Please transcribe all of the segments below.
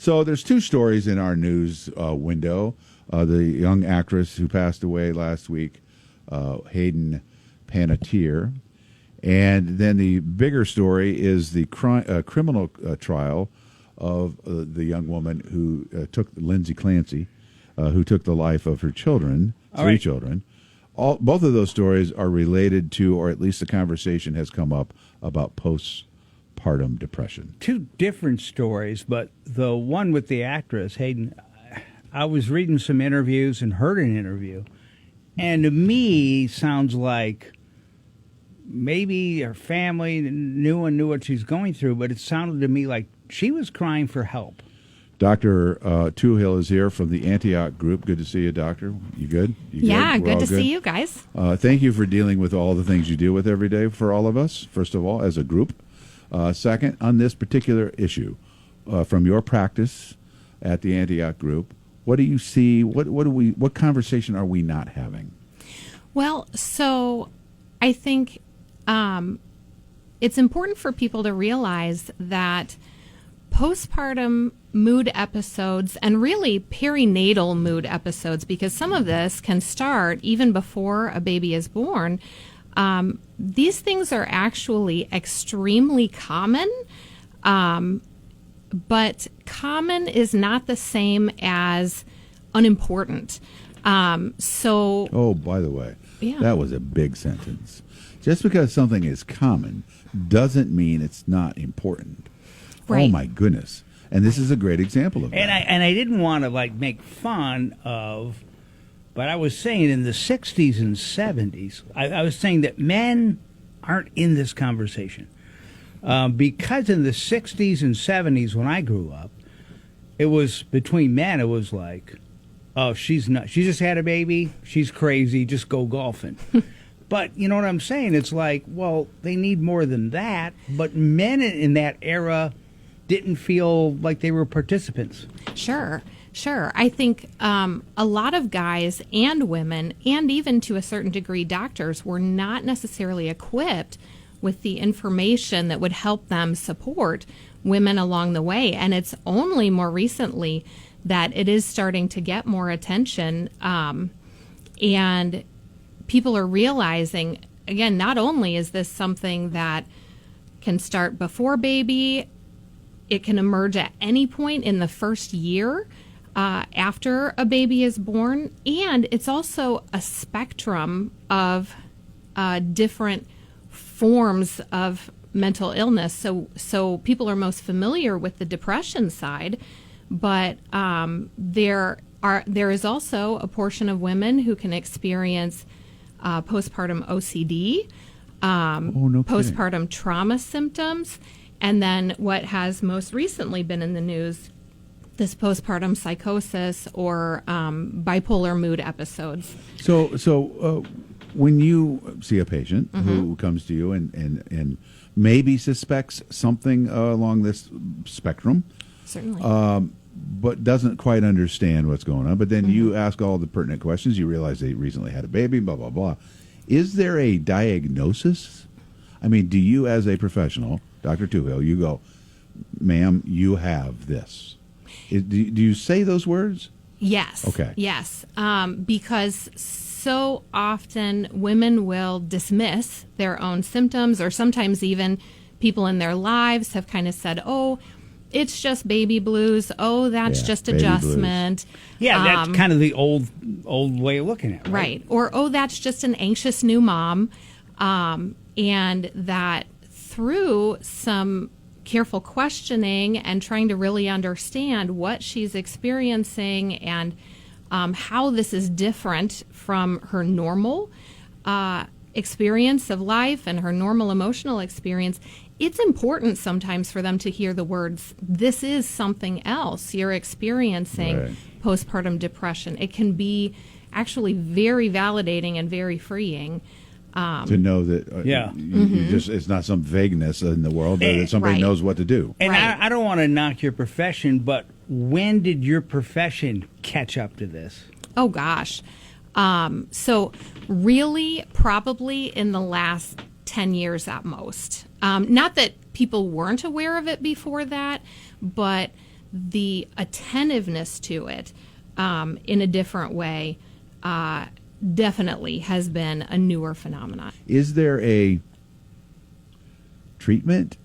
So there's two stories in our news window. The young actress who passed away last week, Hayden Panettiere. And then the bigger story is the criminal trial of the young woman who took Lindsay Clancy, who took the life of her children, three children. Both of those stories are related to, or at least the conversation has come up about postpartum depression. Two different stories, but the one with the actress, Hayden, I was reading some interviews and heard an interview, and to me sounds like maybe her family knew what she's going through, but it sounded to me like she was crying for help. Dr. Toohill is here from the Antioch Group. Good to see you, Doctor. You good? Yeah, good to see you guys. Thank you for dealing with all the things you deal with every day for all of us, first of all, as a group. Second, on this particular issue, from your practice at the Antioch Group, what do you see? What conversation are we not having? Well, so I think it's important for people to realize that postpartum mood episodes and really perinatal mood episodes, because some of this can start even before a baby is born. These things are actually extremely common, but common is not the same as unimportant. Oh, by the way, that was a big sentence. Just because something is common doesn't mean it's not important. Right. Oh, my goodness. And this is a great example of that. And I didn't want to make fun of, but I was saying in the 60s and 70s, I was saying that men aren't in this conversation. Because in the 60s and 70s when I grew up, it was between men, it was like, oh, she's not, she just had a baby, she's crazy, just go golfing. But you know what I'm saying? It's like, well, they need more than that. But men in that era didn't feel like they were participants. Sure. I think a lot of guys and women, and even to a certain degree doctors, were not necessarily equipped with the information that would help them support women along the way. And it's only more recently that it is starting to get more attention. And people are realizing, again, not only is this something that can start before baby, it can emerge at any point in the first year after a baby is born, and it's also a spectrum of different forms of mental illness. So people are most familiar with the depression side, but there is also a portion of women who can experience postpartum OCD, postpartum trauma symptoms, and then what has most recently been in the news, this postpartum psychosis or bipolar mood episodes. So when you see a patient who comes to you and maybe suspects something along this spectrum, certainly, but doesn't quite understand what's going on, but then you ask all the pertinent questions, you realize they recently had a baby, blah, blah, blah. Is there a diagnosis? I mean, do you as a professional, Dr. Toohill, you go, ma'am, you have this. Do you say those words? Yes. Okay. Yes. Because so often women will dismiss their own symptoms, or sometimes even people in their lives have kind of said, oh, it's just baby blues. Oh, that's just adjustment. Blues. Yeah, that's kind of the old way of looking at it. Right. Or, oh, that's just an anxious new mom. And that through some careful questioning and trying to really understand what she's experiencing and how this is different from her normal experience of life and her normal emotional experience, it's important sometimes for them to hear the words, this is something else. You're experiencing postpartum depression. It can be actually very validating and very freeing. To know that you just, it's not some vagueness in the world, that somebody knows what to do. And I don't want to knock your profession, but when did your profession catch up to this? Oh, gosh. So really probably in the last 10 years at most. Not that people weren't aware of it before that, but the attentiveness to it in a different way definitely has been a newer phenomenon. Is there a treatment?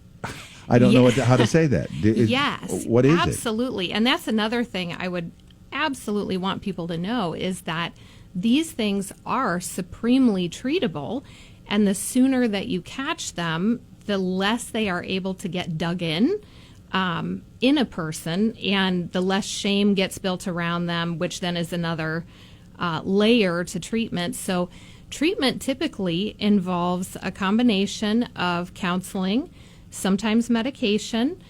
I don't know how to say that. Yes. What is it? Absolutely. And that's another thing I would absolutely want people to know is that these things are supremely treatable, and the sooner that you catch them, the less they are able to get dug in a person, and the less shame gets built around them, which then is another layer to treatment. So treatment typically involves a combination of counseling, sometimes medication,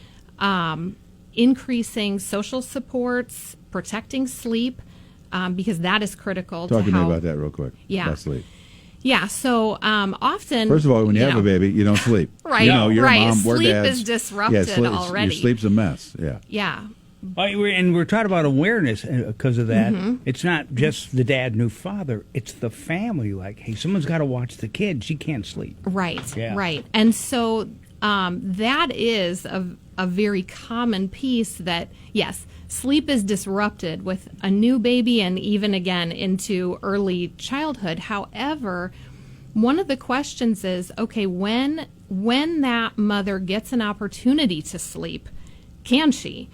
increasing social supports, protecting sleep, because that is critical. Talk to me about that real quick. Yeah. About sleep. Yeah, so often... First of all, when you have a baby, you don't sleep. Right, you're right. Mom, we're Sleep dads. is disrupted already. Your sleep's a mess, yeah. Yeah. And we're talking about awareness because of that. It's not just the dad, new father. It's the family. Like, hey, someone's got to watch the kid. She can't sleep. Right, Yeah. right. And so that is a very common piece that, yes, sleep is disrupted with a new baby and even again into early childhood. However, one of the questions is, okay, when that mother gets an opportunity to sleep, can she?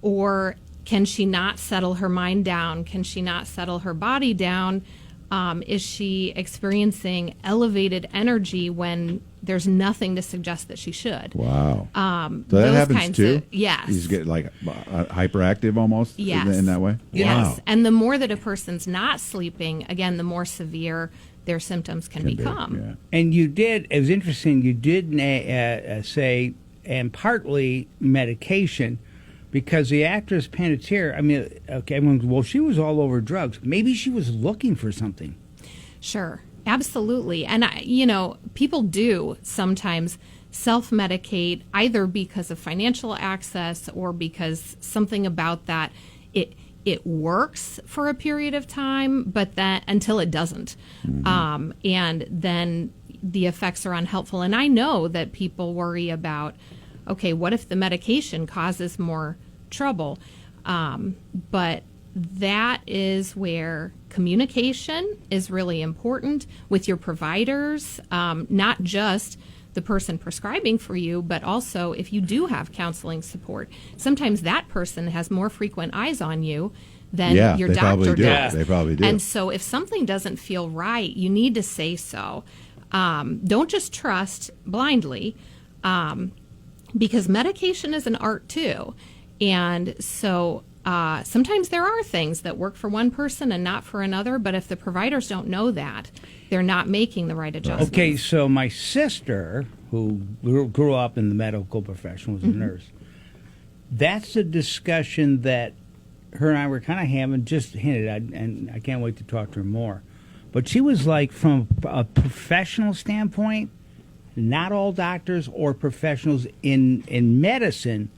Or can she not settle her mind down? Can she not settle her body down? Is she experiencing elevated energy when there's nothing to suggest that she should? Wow. So that happens too? Yes. You just get like hyperactive almost in that way? Yes. Wow. And the more that a person's not sleeping, again, the more severe their symptoms can become. Yeah. And it was interesting, you did say, and partly medication, because the actress Panettiere, she was all over drugs. Maybe she was looking for something. Sure, absolutely. And, people do sometimes self-medicate either because of financial access or because something about that, it works for a period of time, but that until it doesn't. And then the effects are unhelpful. And I know that people worry about, okay, what if the medication causes more trouble? But that is where communication is really important with your providers, not just the person prescribing for you, but also if you do have counseling support. Sometimes that person has more frequent eyes on you than your doctor does. They probably do. And so if something doesn't feel right, you need to say so. Don't just trust blindly, because medication is an art too. And so sometimes there are things that work for one person and not for another, but if the providers don't know that, they're not making the right adjustments. Okay, so my sister, who grew up in the medical profession, was a nurse, that's a discussion that her and I were kind of having, just hinted, and I can't wait to talk to her more. But she was like, from a professional standpoint, not all doctors or professionals in medicine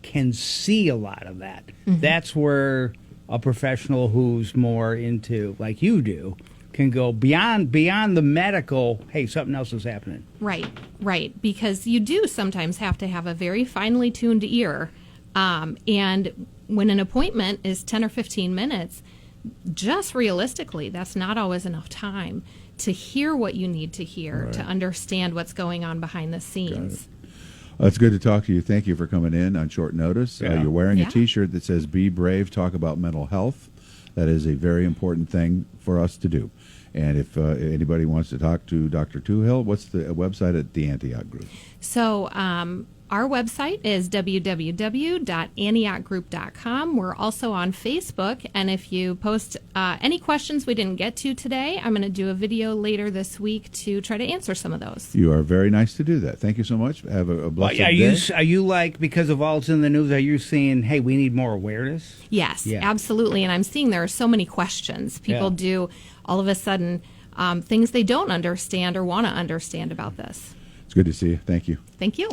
can see a lot of that. That's where a professional who's more into, like you do, can go beyond the medical, hey, something else is happening. Right. Because you do sometimes have to have a very finely tuned ear. And when an appointment is 10 or 15 minutes, just realistically, that's not always enough time to hear what you need to hear, to understand what's going on behind the scenes. It's good to talk to you. Thank you for coming in on short notice. Yeah. You're wearing a T-shirt that says "Be Brave, Talk About Mental Health." That is a very important thing for us to do. And if anybody wants to talk to Dr. Toohill, what's the website at the Antioch Group? So our website is www.antiochgroup.com. We're also on Facebook, and if you post any questions we didn't get to today, I'm going to do a video later this week to try to answer some of those. You are very nice to do that. Thank you so much. Have a blessed day. Are you like, because of all that's in the news, are you saying, hey, we need more awareness? Yes, absolutely. And I'm seeing there are so many questions. People do, all of a sudden, things they don't understand or want to understand about this. It's good to see you. Thank you. Thank you.